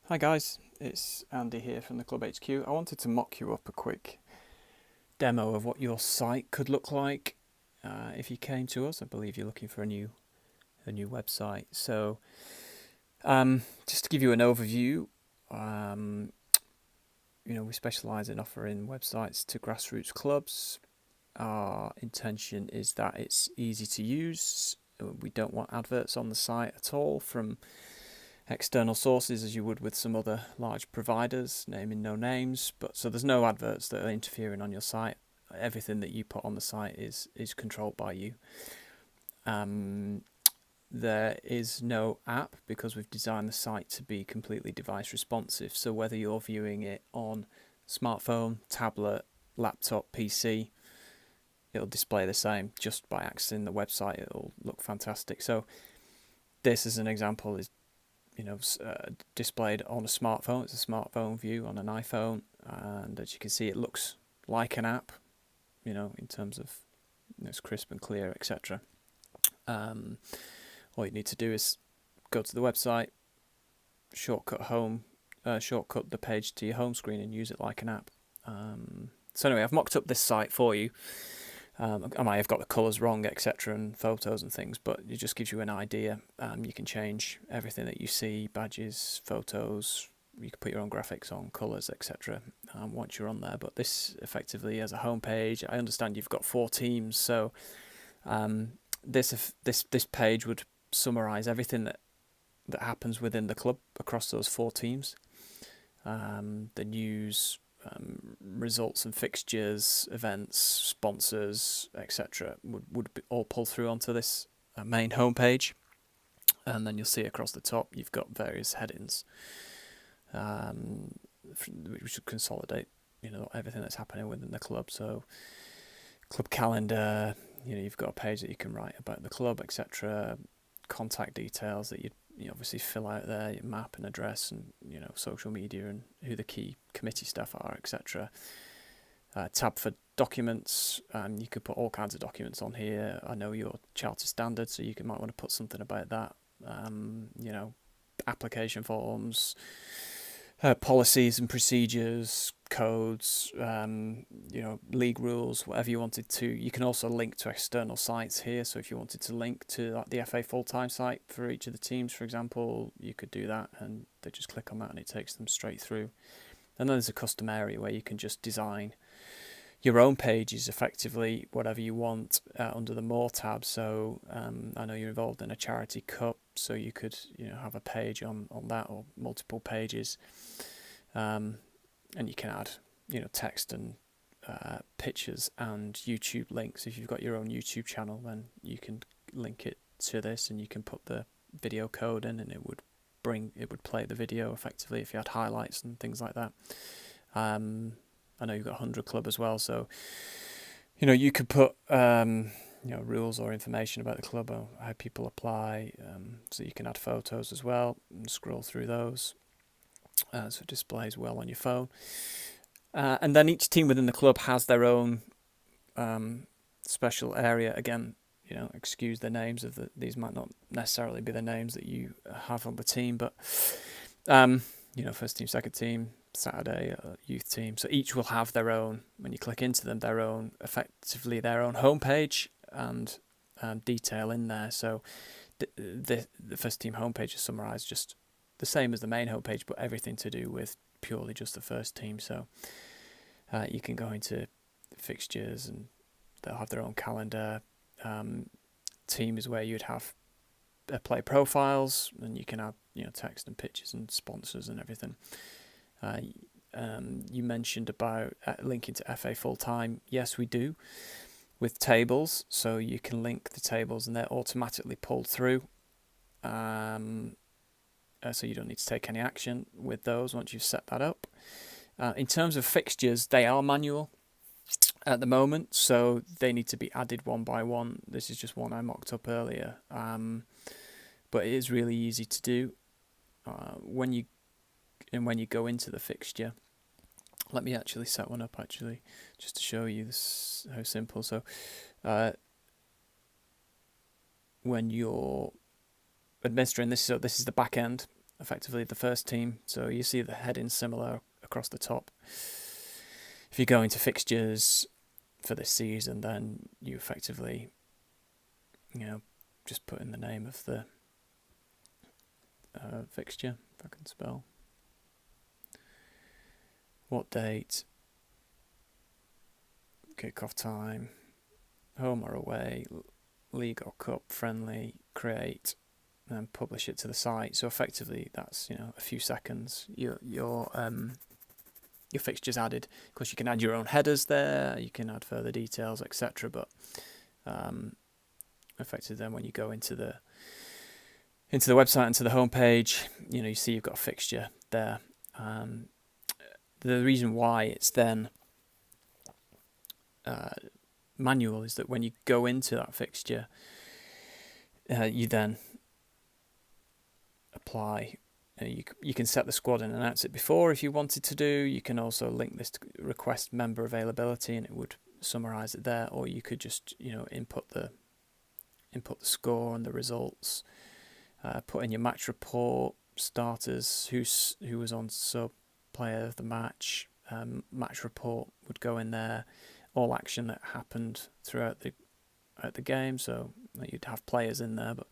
Hi guys, it's Andy here from the Club HQ. I wanted to mock you up a quick demo of what your site could look like if you came to us. I believe you're looking for a new website. So just to give you an overview, we specialise in offering websites to grassroots clubs. Our intention is that it's easy to use. We don't want adverts on the site at all from external sources as you would with some other large providers, naming no names. But so there's no adverts that are interfering on your site. Everything that you put on the site is controlled by you. There is no app because we've designed the site to be completely device responsive. So whether you're viewing it on smartphone, tablet, laptop, PC, it'll display the same. Just by accessing the website, it'll look fantastic. So this, as an example, is displayed on a smartphone. It's a smartphone view on an iPhone, and as you can see, it looks like an app, in terms of it's crisp and clear, etc. All you need to do is go to the website, shortcut the page to your home screen, and use it like an app. So anyway, I've mocked up this site for you. I might have got the colours wrong, etc., and photos and things, but it just gives you an idea. You can change everything that you see, badges, photos. You can put your own graphics on, colours, etc. Once you're on there. But this effectively as a homepage. I understand you've got 4 teams, so this page would summarise everything that happens within the club across those 4 teams. The news, results and fixtures, events, sponsors, etc. would be all pull through onto this main homepage, and then you'll see across the top you've got various headings, which should consolidate everything that's happening within the club. So club calendar, you've got a page that you can write about the club, etc. Contact details that you obviously fill out there, your map and address, and social media and who the key committee staff are, etc. Tab for documents. You could put all kinds of documents on here. I know your charter standard, so you might want to put something about that. Application forms, policies and procedures, codes, league rules, whatever you wanted to. You can also link to external sites here. So if you wanted to link to the FA full-time site for each of the teams, for example, you could do that, and they just click on that and it takes them straight through. And then there's a custom area where you can just design your own pages, effectively whatever you want, under the More tab. So I know you're involved in a charity cup, so you could have a page on that, or multiple pages, and you can add text and pictures and YouTube links. If you've got your own YouTube channel, then you can link it to this, and you can put the video code in, and it would play the video effectively if you had highlights and things like that. I know you've got 100 Club as well, so you could put rules or information about the club or how people apply, so you can add photos as well and scroll through those, so it displays well on your phone. And then each team within the club has their own special area. Again, excuse the names of these might not necessarily be the names that you have on the team, but first team, second team, Saturday, youth team. So each will have their own, when you click into them, effectively their own homepage and detail in there. So the first team homepage is summarised just the same as the main homepage, but everything to do with purely just the first team. So you can go into fixtures and they'll have their own calendar. Team is where you'd have player profiles, and you can add text and pictures and sponsors and everything. You mentioned about linking to FA full-time. Yes, we do, with tables. So you can link the tables and they're automatically pulled through. So you don't need to take any action with those once you've set that up. In terms of fixtures, they are manual at the moment, so they need to be added one by one. This is just one I mocked up earlier, but it is really easy to do. When you go into the fixture, let me actually set one up just to show you this, how simple. So when you're administering this, so this is the back end. effectively the first team. So you see the heading similar across the top. If you go into fixtures for this season, then you effectively, just put in the name of the fixture, if I can spell. What date, kick-off time, home or away, league or cup, friendly, create, and publish it to the site. So effectively, that's a few seconds. Your fixtures added. Of course, you can add your own headers there. You can add further details, etc. But effectively, then when you go into the website and to the homepage, you see you've got a fixture there. The reason why it's then manual is that when you go into that fixture, you then apply. You can set the squad and announce it before if you wanted to do. You can also link this to request member availability, and it would summarize it there. Or you could just input the score and the results. Put in your match report, starters, who was on sub, player of the match. Match report would go in there. All action that happened throughout the game. So you'd have players in there, but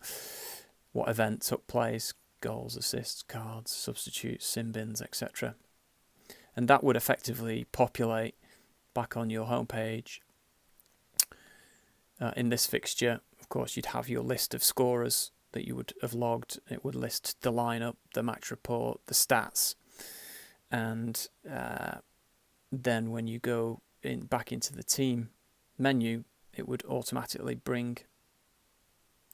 what event took place, goals, assists, cards, substitutes, sin bins, etc. And that would effectively populate back on your homepage. In this fixture, of course, you'd have your list of scorers that you would have logged. It would list the lineup, the match report, the stats, and then when you go back into the team menu, it would automatically bring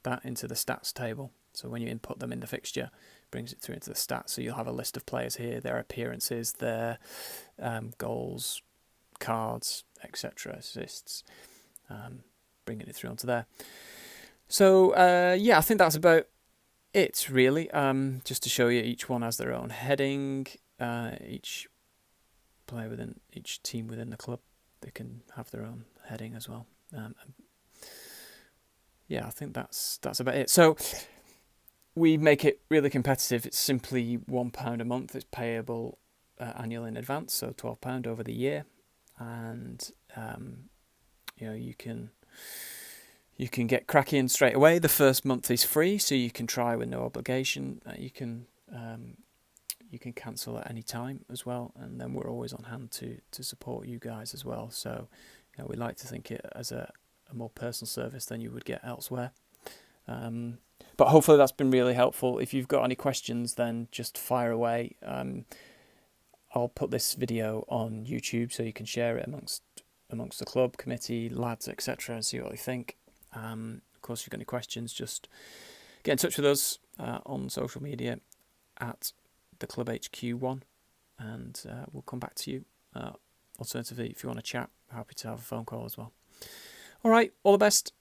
that into the stats table. So when you input them in the fixture, it brings it through into the stats. So you'll have a list of players here, their appearances, their goals, cards, etc., assists, bringing it through onto there. So I think that's about it, really. Just to show you, each one has their own heading. Each player within each team within the club, they can have their own heading as well. I think that's about it. So we make it really competitive. It's simply £1 a month. It's payable annual in advance, so £12 over the year, and you can get cracking straight away. The first month is free, so you can try with no obligation. You can cancel at any time as well, and then we're always on hand to support you guys as well. So we like to think it as a more personal service than you would get elsewhere. But hopefully that's been really helpful. If you've got any questions, then just fire away. I'll put this video on YouTube so you can share it amongst the club, committee, lads, etc., and see what they think. Of course, if you've got any questions, just get in touch with us on social media at the Club HQ1, and we'll come back to you. Alternatively, if you want to chat, happy to have a phone call as well. All right, all the best.